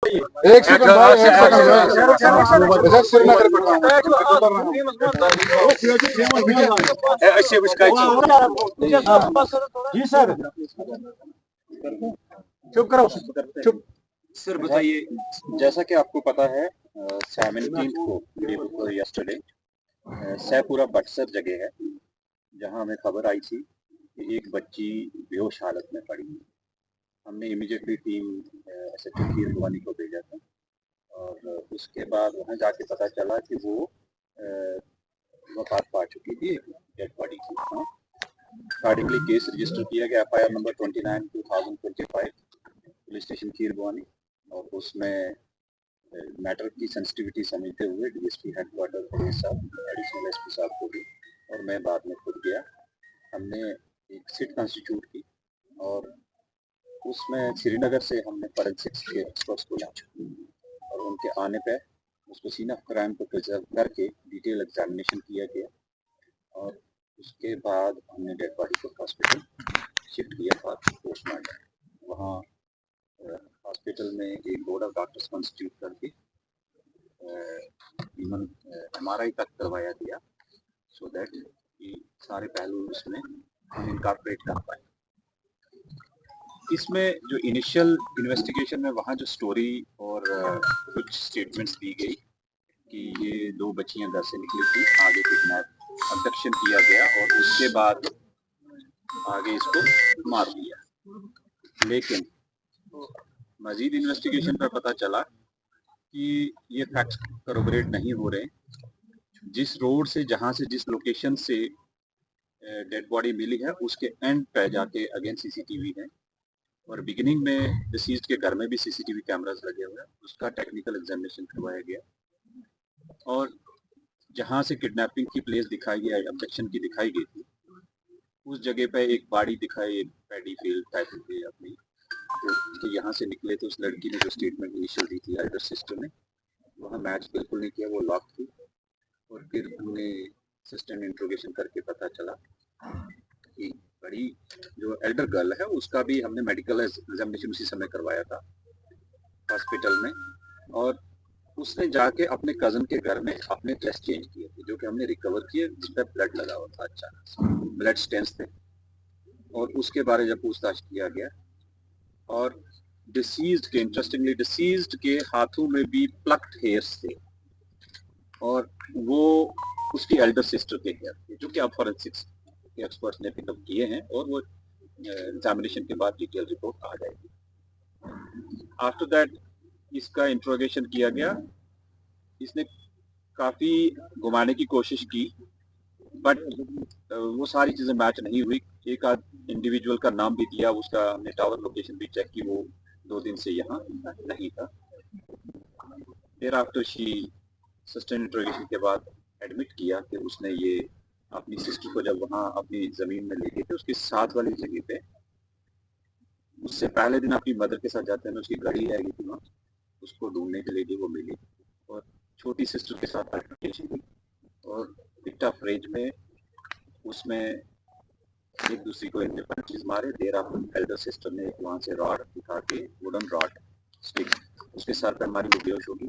एक सेकंड भाई, एक सेकंड इधर श्रीनगर पे काम जी सर। चुप करो, चुप। सर बताइए, जैसा कि आपको पता है 17 को यस्टरडे सैपुरा बक्सर जगह है जहां हमें खबर आई थी कि एक बच्ची बेहोश हालत में पड़ी। हमने इमीडिएटली टीम एसएचओ कीरगवानी को भेजा था और उसके बाद वहां जाके पता चला कि वो वफात पा चुकी थी, डेड बॉडी थी। अकॉर्डिंगली केस रजिस्टर किया गया एफआईआर नंबर 29/2025 पुलिस स्टेशन कीरगवानी और उसमें मैटर की सेंसिटिविटी समझते हुए डीएसपी हेडक्वार्टर पुलिस साहब, एडिशनल एसपी साहब को भी और मैं बाद में खुद गया। हमने एक सिट कंस्टिट्यूट की और उसमें श्रीनगर से हमने फॉरेंसिक्स के एक्सपर्ट्स को लाया और उनके आने पे उसको सीन ऑफ क्राइम को प्रिजर्व करके डिटेल एग्जामिनेशन किया गया और उसके बाद हमने डेड बॉडी को हॉस्पिटल शिफ्ट किया था पोस्टमार्टम। वहाँ हॉस्पिटल में एक बोर्ड ऑफ डॉक्टर्स कंस्टिट्यूट करके इवन एमआरआई तक करवाया गया सो दैट कि सारे पहलू इसमें हम इनकॉर्पोरेट कर पाए। इसमें जो इनिशियल इन्वेस्टिगेशन में वहाँ जो स्टोरी और कुछ स्टेटमेंट्स दी गई कि ये 2 बच्चियां घर से निकली थी, आगे किडनैप अब्डक्शन किया गया और उसके बाद आगे इसको मार दिया। लेकिन मजीद इन्वेस्टिगेशन पर पता चला कि ये फैक्ट्स करोबरेट नहीं हो रहे। जिस रोड से जहाँ से जिस लोकेशन से डेड बॉडी मिली है उसके एंड पे जाके अगेन सीसीटीवी है और बिगिनिंग में डिसीज्ड के घर में भी सीसीटीवी कैमरास लगे हुए हैं, उसका टेक्निकल एग्जामिनेशन करवाया गया और जहाँ से किडनैपिंग की प्लेस दिखाई गई, अब्डक्शन की दिखाई गई थी, उस जगह पे एक बाड़ी दिखाई, पैडी फील्ड टाइप की अपनी, तो यहाँ से निकले थे। उस लड़की ने जो स्टेटमेंट इनिशियल दी थी एल्डर सिस्टर ने, वहाँ मैच बिल्कुल नहीं किया, वो लॉक थी और फिर हमने असिस्टेंट इंट्रोगेशन करके पता चला कि बड़ी जो एल्डर गर्ल है उसका भी हमने मेडिकल एग्जामिनेशन उसी समय करवाया था हॉस्पिटल में और उसने जाके अपने कजन के घर में अपने टेस्ट चेंज किए थे जो कि हमने रिकवर किए, जिस पर ब्लड लगा हुआ था, अच्छा ब्लड स्टेंस थे और उसके बारे में पूछताछ किया गया और डिसीज्ड के, इंटरेस्टिंगली डिसीज्ड के हाथों में भी प्लक्ड हेयर्स थे और वो उसकी एल्डर सिस्टर के हेयर थे जो कि अब फॉरेंसिक्स के एक्सपर्ट्स ने पिकअप किए हैं और वो एग्जामिनेशन के बाद डिटेल रिपोर्ट आ जाएगी। आफ्टर दैट इसका इंट्रोगेशन किया गया। इसने काफ़ी घुमाने की कोशिश की बट वो सारी चीज़ें मैच नहीं हुई। एक आध इंडिविजुअल का नाम भी दिया, उसका हमने टावर लोकेशन भी चेक की, वो 2 दिन से यहाँ नहीं था। फिर आफ्टर शी सस्टेन इंट्रोगेशन के बाद एडमिट किया कि उसने ये अपनी सिस्टर को जब वहाँ अपनी ज़मीन में ले गए थे उसकी साथ वाली जगह पे, उससे पहले दिन अपनी मदर के साथ जाते हैं, उसकी गाड़ी आएगी थी वहाँ, उसको ढूंढने के लिए वो मिली और छोटी सिस्टर के साथ अल्टरकेशन हुई और पिट ऑफ रेंज में उसमें एक दूसरे को इनने पंचेस मारे। देर आफ्टर एल्डर सिस्टर ने वहाँ से रॉड दिखा के, वुडन रॉड स्टिक उसके सर पर मारी, वो बेहोश होगी।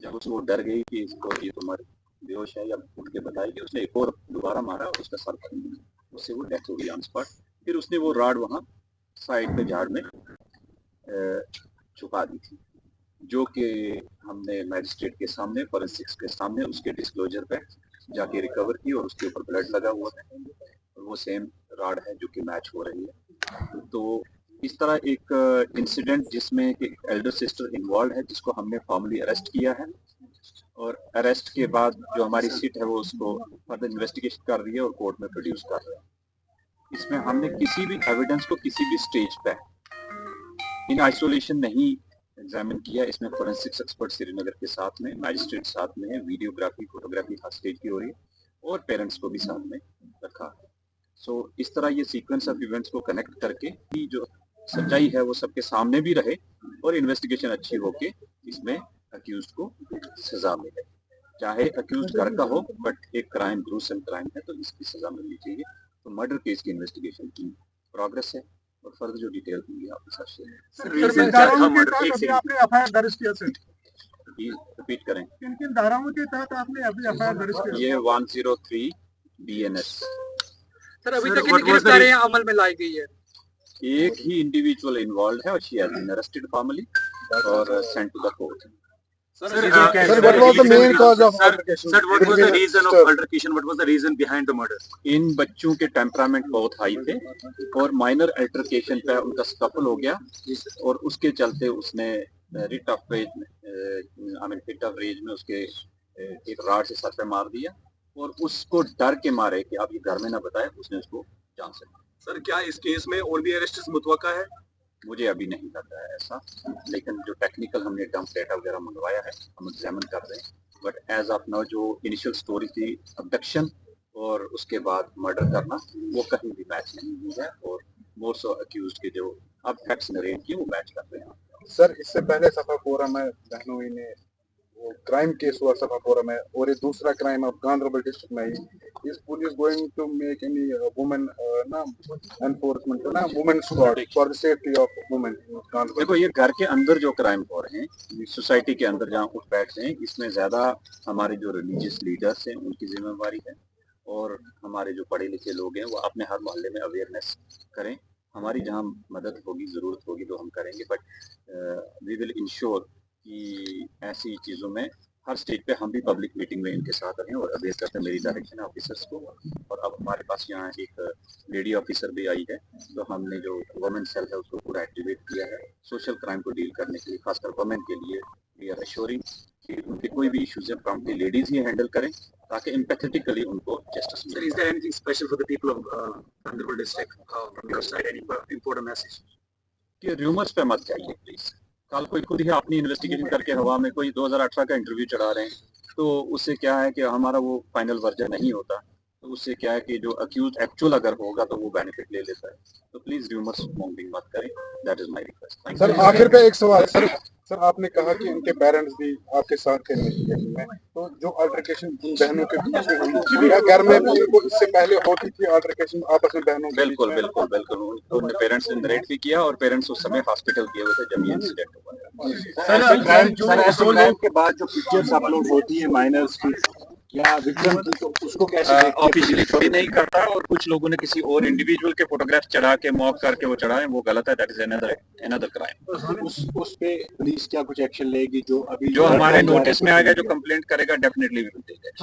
जब उसको डर गई कि इसको ये तो मर बेहोश है या उठ के बताएगी, उसने एक और दोबारा मारा, उसका सर पर, उससे वो डेथ हो गई ऑन स्पॉट। फिर उसने वो रॉड वहाँ साइड पे झाड़ में छुपा दी थी जो कि हमने मैजिस्ट्रेट के सामने, फॉरेंसिक्स के सामने उसके डिस्क्लोजर पे जाके रिकवर की और उसके ऊपर ब्लड लगा हुआ है और वो सेम रॉड है जो कि मैच हो रही है। तो इस तरह एक इंसिडेंट जिसमें एक एल्डर सिस्टर इन्वॉल्व है जिसको हमने फॉर्मली अरेस्ट किया है और अरेस्ट के बाद जो हमारी सीट है वो उसको फर्दर इन्वेस्टिगेशन कर रही है और कोर्ट में प्रोड्यूस कर रही है। इसमें हमने किसी भी एविडेंस को किसी भी स्टेज पे इन आइसोलेशन नहीं एग्जामिन किया। इसमें फोरेंसिक्स एक्सपर्ट श्रीनगर के साथ में, मैजिस्ट्रेट साथ में है, वीडियोग्राफी फोटोग्राफी हर स्टेज की हो रही है और पेरेंट्स को भी साथ में रखा है। सो इस तरह ये सीक्वेंस ऑफ इवेंट्स को कनेक्ट करके कि जो सच्चाई है वो सबके सामने भी रहे और इन्वेस्टिगेशन अच्छी होके इसमें अक्यूज्ड को सजा मिले। चाहे अक्यूज्ड घर का हो बट एक क्राइम ग्रूसम क्राइम है तो इसकी सजा मिलनी चाहिए। तो मर्डर केस की इन्वेस्टिगेशन की प्रोग्रेस है और फर्दर जो डिटेल होंगी आपके साथ शेयर किन धाराओं के तहत अभी आपने एफआईआर दर्ज किया सर? रिपीट करें। किन किन धाराओं के तहत आपने अभी एफआईआर दर्ज किया? ये 103 BNS। सर अभी तक कितनी गिरफ्तारियां अमल में लाई गई है? एक ही इंडिविजुअल इन्वॉल्व है और she has been arrested formally और sent to the court. Sir, what was the main cause of altercation? Sir, what was the reason of altercation? What was the reason behind the murder? इन बच्चों के temperament बहुत high थे और minor altercation पे उनका scuffle हो गया और उसके चलते उसने रिट ऑफ रेज में उसके एक राड से सर पे मार दिया और उसको डर के मारे कि आप ये घर में ना बताए, उसने उसको जान से मारा। सर क्या इस केस में और भी अरेस्ट मुतवक्का है? मुझे अभी नहीं लग रहा है ऐसा, लेकिन जो टेक्निकल हमने डंप डेटा वगैरह मंगवाया है हम एग्जामिन कर रहे हैं। बट एज ऑफ नाउ जो इनिशियल स्टोरी थी अबडक्शन और उसके बाद मर्डर करना, वो कहीं भी मैच नहीं हुआ है और मोर सो अक्यूज्ड के जो अब फैक्ट्स नरेट किए वो मैच कर रहे हैं। सर इससे पहले सफापोरा में बहनोई ने वो क्राइम केस हुआ सफापोरा में और ये दूसरा क्राइम अब गांधरबल डिस्ट्रिक्ट में ही। Is police going to make any women ना एनफोर्समेंट ना women squad for the safety of women Ganderbal? देखो ये घर के अंदर जो क्राइम हो रहे हैं, सोसाइटी के अंदर जहाँ उठ बैठते हैं, इसमें ज्यादा हमारे जो रिलीजियस लीडर्स हैं उनकी जिम्मेवारी है और हमारे जो पढ़े लिखे लोग हैं वो अपने हर मोहल्ले में अवेयरनेस करें। हमारी जहाँ मदद होगी, ज़रूरत होगी तो हम करेंगे, बट वी विल इंश्योर कि ऐसी चीज़ों में हर स्टेज पे हम भी पब्लिक मीटिंग में इनके साथ रहें और अवेयर करते हैं। मेरी डायरेक्शन है ऑफिसर्स को और अब हमारे पास यहाँ एक लेडी ऑफिसर भी आई है, तो हमने जो वुमेन सेल है उसको पूरा एक्टिवेट किया है सोशल क्राइम को डील करने के लिए, खासकर वुमेन के लिए। वी आर एश्योरिंग कि उनके कोई भी इश्यूज है प्रॉम्प्टली लेडीज ही हैंडल करें ताकि एम्पैथेटिकली उनको जस्टिस मिले। Is there anything special for the people of Gandharbal district from your side? Any important message? कि रूमर्स पे मत जाइए प्लीज। कल कोई खुद ही अपनी इन्वेस्टिगेशन करके हवा में कोई 2018 का इंटरव्यू चढ़ा रहे हैं, तो उससे क्या है कि हमारा वो फाइनल वर्जन नहीं होता, तो उससे क्या है कि जो अक्यूज एक्चुअल अगर होगा तो वो बेनिफिट ले लेता है। तो प्लीज रूमर्स मॉन्गिंग मत करें, that is my request. Sir आखिर पे एक सवाल सर आपने कहा कि उनके पेरेंट्स भी आपके साथ थे इन्वेस्टिगेशन में, तो जो अल्टरकेशन बहनों के बीच में हुई क्या घर में उनको इससे पहले होती थी अल्टरकेशन आपस में बहनों के? बिल्कुल बिल्कुल बिल्कुल, उनके पेरेंट्स ने नरेट भी किया और पेरेंट्स उस समय हॉस्पिटल गए हुए थे जब ये इंसिडेंट हुआ। क्राइम के बाद जो पिक्चर्स अपलोड होती है माइनर्स की, क्या विक्टिम उसको कैसे ऑफिशियली कोई नहीं करता और कुछ लोगों ने किसी और इंडिविजुअल के फोटोग्राफ चढ़ा के मॉक करके वो चढ़ाए, वो गलत है। That is another crime. उस पे पुलिस क्या कुछ एक्शन लेगी? जो अभी जो हमारे नोटिस में आएगा, जो कंप्लेंट करेगा, definitely we will take it.